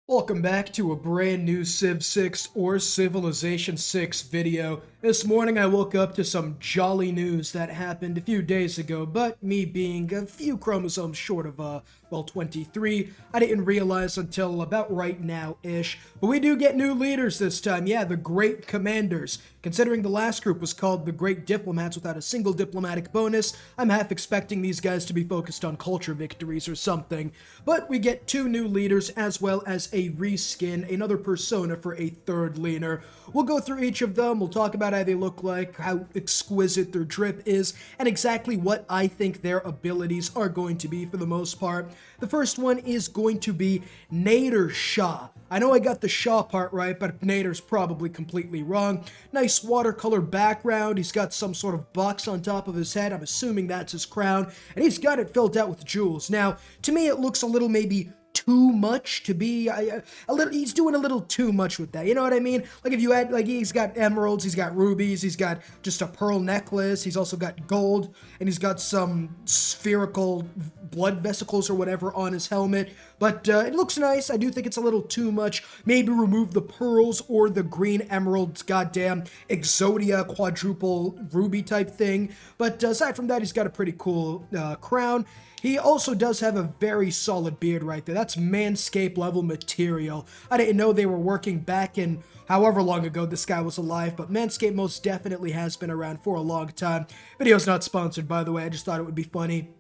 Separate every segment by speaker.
Speaker 1: Welcome back to a brand new Civ 6 or Civilization 6 video. This morning I woke up to some jolly news that happened a few days ago, but me being a few chromosomes short of, 23, I didn't realize until about right now-ish. But we do get new leaders this time, yeah, the Great Commanders. Considering the last group was called the Great Diplomats without a single diplomatic bonus, I'm half expecting these guys to be focused on culture victories or something. But we get two new leaders as well as a reskin, another persona for a third leader. We'll go through each of them, we'll talk about how they look like, how exquisite their drip is, and exactly what I think their abilities are going to be for the most part. The first one is going to be Nader Shah. I know I got the Shah part right, but Nader's probably completely wrong. Nice watercolor background, he's got some sort of box on top of his head, I'm assuming that's his crown, and he's got it filled out with jewels. Now, to me it looks a little maybe too much to be a little. He's doing a little too much with that, you know what I mean? Like if you had, like, he's got emeralds, he's got rubies, he's got just a pearl necklace, he's also got gold, and he's got some spherical blood vesicles or whatever on his helmet. But it looks nice. I do think it's a little too much. Maybe remove the pearls or the green emeralds, goddamn Exodia quadruple ruby type thing. But aside from that, he's got a pretty cool crown. He also does have a very solid beard right there. That's Manscaped level material. I didn't know they were working back in however long ago this guy was alive, but Manscaped most definitely has been around for a long time. Video's not sponsored, by the way. I just thought it would be funny.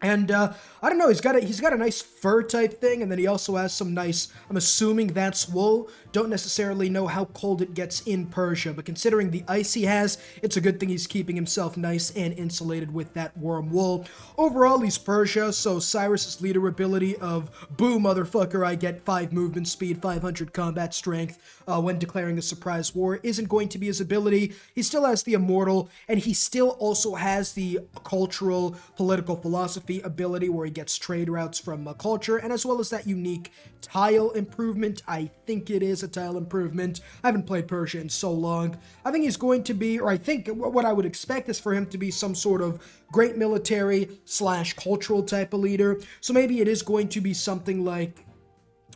Speaker 1: And, I don't know, he's got a nice fur type thing, and then he also has some nice, I'm assuming that's wool. Don't necessarily know how cold it gets in Persia, but considering the ice he has, it's a good thing he's keeping himself nice and insulated with that warm wool. Overall, he's Persia, so Cyrus's leader ability of, boo motherfucker, I get 5 movement speed, 500 combat strength, when declaring a surprise war, isn't going to be his ability. He still has the immortal, and he still also has the cultural, political philosophy ability where he gets trade routes from culture, and as well as that unique tile improvement. I think it is a tile improvement. I haven't played Persia in so long. I think he's going to be, or I think what I would expect is for him to be some sort of great military / cultural type of leader. So maybe it is going to be something like,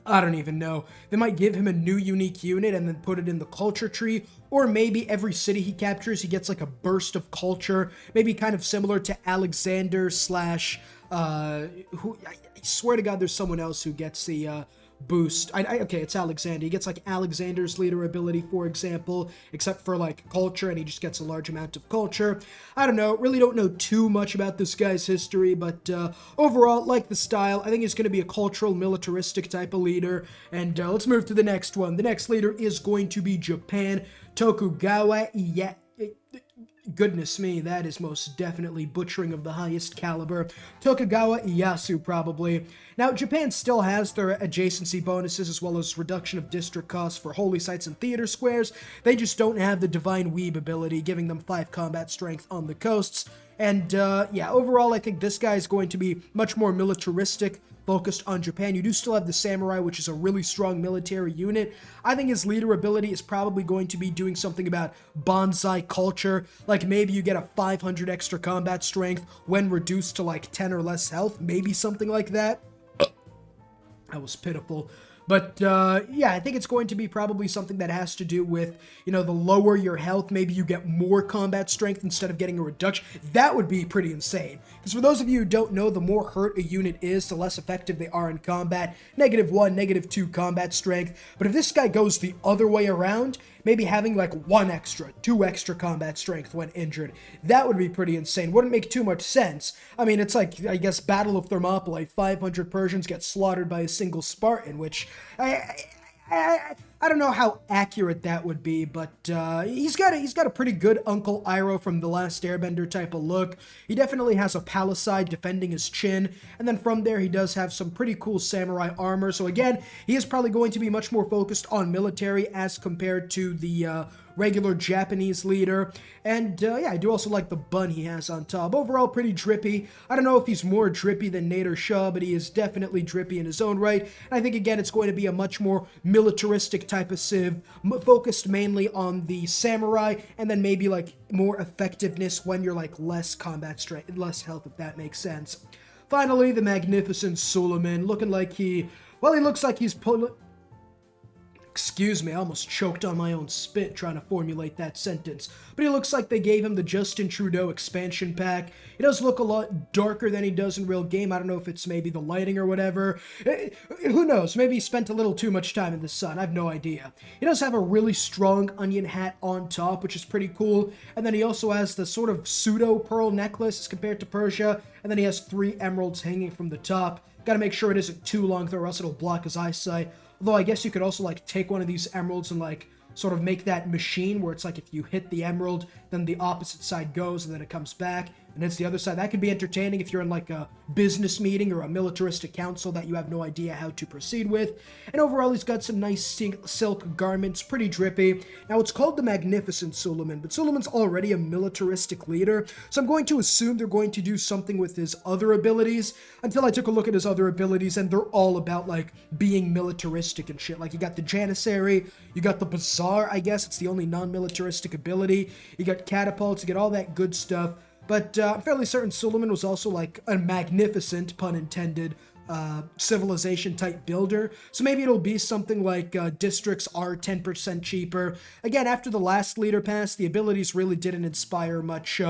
Speaker 1: I don't even know. They might give him a new unique unit and then put it in the culture tree, or maybe every city he captures, he gets like a burst of culture, maybe kind of similar to Alexander / who, I swear to God, there's someone else who gets the boost. Okay, it's Alexander. He gets like Alexander's leader ability, for example, except for like culture, and he just gets a large amount of culture. I don't know, really don't know too much about this guy's history, but overall, like the style. I think he's going to be a cultural, militaristic type of leader, and let's move to the next one. The next leader is going to be Japan. Tokugawa, yeah. Goodness me, that is most definitely butchering of the highest caliber. Tokugawa Ieyasu, probably. Now, Japan still has their adjacency bonuses as well as reduction of district costs for holy sites and theater squares. They just don't have the Divine Weeb ability, giving them 5 combat strength on the coasts. And, yeah, overall, I think this guy is going to be much more militaristic, focused on Japan. You do still have the samurai, which is a really strong military unit. I think his leader ability is probably going to be doing something about bonsai culture. Like maybe you get a 500 extra combat strength when reduced to like 10 or less health. Maybe something like that. That was pitiful. But, yeah, I think it's going to be probably something that has to do with, you know, the lower your health, maybe you get more combat strength instead of getting a reduction. That would be pretty insane. Because for those of you who don't know, the more hurt a unit is, the less effective they are in combat. -1, -2 combat strength. But if this guy goes the other way around, maybe having like 1 extra, 2 extra combat strength when injured, that would be pretty insane. Wouldn't make too much sense. I mean, it's like, I guess, Battle of Thermopylae, 500 Persians get slaughtered by a single Spartan, which I don't know how accurate that would be, but he's got a pretty good Uncle Iroh from The Last Airbender type of look. He definitely has a palisade defending his chin, and then from there he does have some pretty cool samurai armor. So again, he is probably going to be much more focused on military as compared to the regular Japanese leader. And yeah, I do also like the bun he has on top. Overall, pretty drippy. I don't know if he's more drippy than Nader Shah, but he is definitely drippy in his own right. And I think, again, it's going to be a much more militaristic type of civ, focused mainly on the samurai, and then maybe like more effectiveness when you're like less combat strength, less health, if that makes sense. Finally, the magnificent Suleiman, looking like he looks like he's Excuse me, I almost choked on my own spit trying to formulate that sentence. But he looks like they gave him the Justin Trudeau expansion pack. He does look a lot darker than he does in real game. I don't know if it's maybe the lighting or whatever. Who knows? Maybe he spent a little too much time in the sun. I have no idea. He does have a really strong onion hat on top, which is pretty cool. And then he also has the sort of pseudo pearl necklace as compared to Persia. And then he has 3 emeralds hanging from the top. Gotta make sure it isn't too long though, or else it'll block his eyesight. Although I guess you could also like take one of these emeralds and like sort of make that machine where it's like if you hit the emerald, then the opposite side goes and then it comes back and hits the other side. That could be entertaining if you're in like a business meeting or a militaristic council that you have no idea how to proceed with. And overall, he's got some nice silk garments, pretty drippy. Now, it's called the Magnificent Suleiman, but Suleiman's already a militaristic leader, so I'm going to assume they're going to do something with his other abilities, until I took a look at his other abilities, and they're all about, like, being militaristic and shit. Like, you got the Janissary, you got the Bazaar, I guess, it's the only non-militaristic ability, you got catapults, you get all that good stuff. But I'm fairly certain Suleiman was also like a magnificent, pun intended, civilization-type builder. So maybe it'll be something like districts are 10% cheaper. Again, after the last leader pass, the abilities really didn't inspire much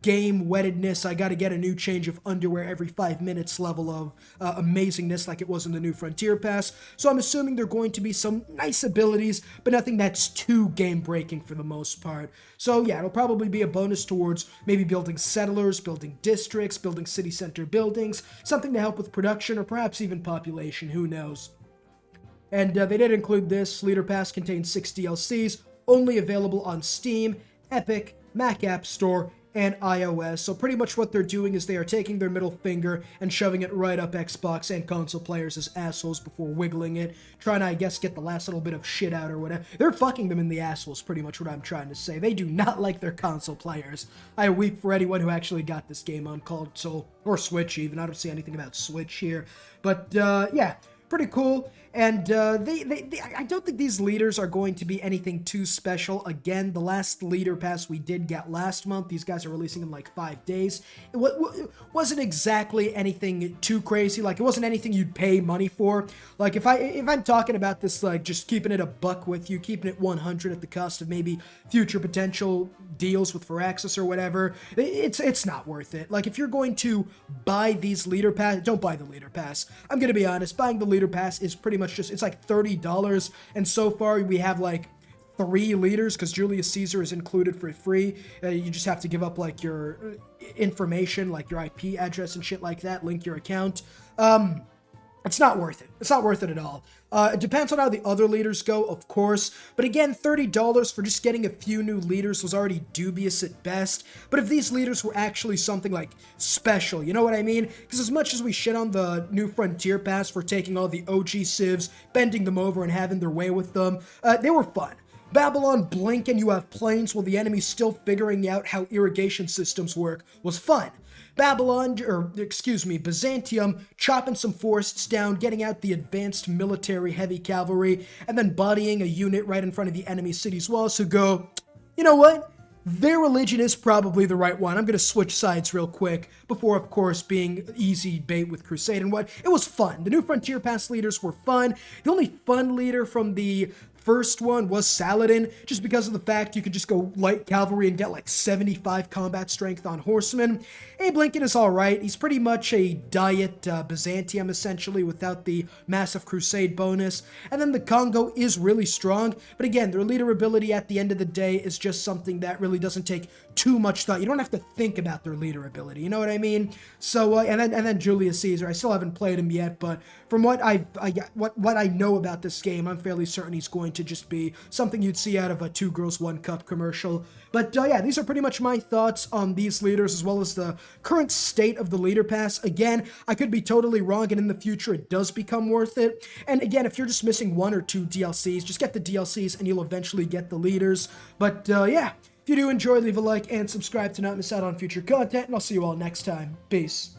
Speaker 1: game wettedness. I gotta get a new change of underwear every 5 minutes level of amazingness like it was in the new Frontier Pass. So I'm assuming there are going to be some nice abilities, but nothing that's too game-breaking for the most part. So yeah, it'll probably be a bonus towards maybe building settlers, building districts, building city center buildings, something to help with production, or perhaps even population, who knows. And they did include this. Leader Pass contains 6 DLCs, only available on Steam, Epic, Mac App Store, and iOS. So pretty much what they're doing is they are taking their middle finger and shoving it right up Xbox and console players as assholes before wiggling it, trying to, I guess, get the last little bit of shit out or whatever. They're fucking them in the assholes, pretty much what I'm trying to say. They do not like their console players. I weep for anyone who actually got this game on console, or Switch even. I don't see anything about Switch here. But, yeah. Pretty cool, and I don't think these leaders are going to be anything too special. Again, the last leader pass we did get last month, these guys are releasing in like 5 days. It wasn't exactly anything too crazy. Like, it wasn't anything you'd pay money for. Like, if I'm talking about this, like, just keeping it a buck with you, keeping it 100 at the cost of maybe future potential deals with Firaxis or whatever, it's not worth it. Like, if you're going to buy these leader pass, don't buy the leader pass. I'm gonna be honest, buying the leader pass is pretty much just, it's like $30, and so far we have like 3 leaders because Julius Caesar is included for free. You just have to give up like your information, like your IP address and shit like that, link your account. It's not worth it. It's not worth it at all. It depends on how the other leaders go, of course. But again, $30 for just getting a few new leaders was already dubious at best. But if these leaders were actually something like special, you know what I mean? Because as much as we shit on the new Frontier Pass for taking all the OG civs, bending them over and having their way with them, they were fun. Babylon blink and you have planes while the enemy's still figuring out how irrigation systems work was fun. Byzantium, chopping some forests down, getting out the advanced military heavy cavalry, and then bodying a unit right in front of the enemy city's walls who go, you know what? Their religion is probably the right one. I'm going to switch sides real quick before, of course, being easy bait with Crusade and what. It was fun. The new Frontier Pass leaders were fun. The only fun leader from the first one was Saladin, just because of the fact you could just go light cavalry and get like 75 combat strength on horsemen. Abe Lincoln is alright. He's pretty much a diet Byzantium, essentially, without the massive Crusade bonus. And then the Congo is really strong, but again, their leader ability at the end of the day is just something that really doesn't take too much thought. You don't have to think about their leader ability, you know what I mean? So, and then Julius Caesar, I still haven't played him yet, but from what I know about this game, I'm fairly certain he's going to just be something you'd see out of a 2 Girls 1 Cup commercial. But yeah, these are pretty much my thoughts on these leaders as well as the current state of the leader pass. Again, I could be totally wrong, and in the future it does become worth it. And again, if you're just missing 1 or 2 DLCs, just get the DLCs and you'll eventually get the leaders. But yeah, if you do enjoy, leave a like and subscribe to not miss out on future content, and I'll see you all next time. Peace.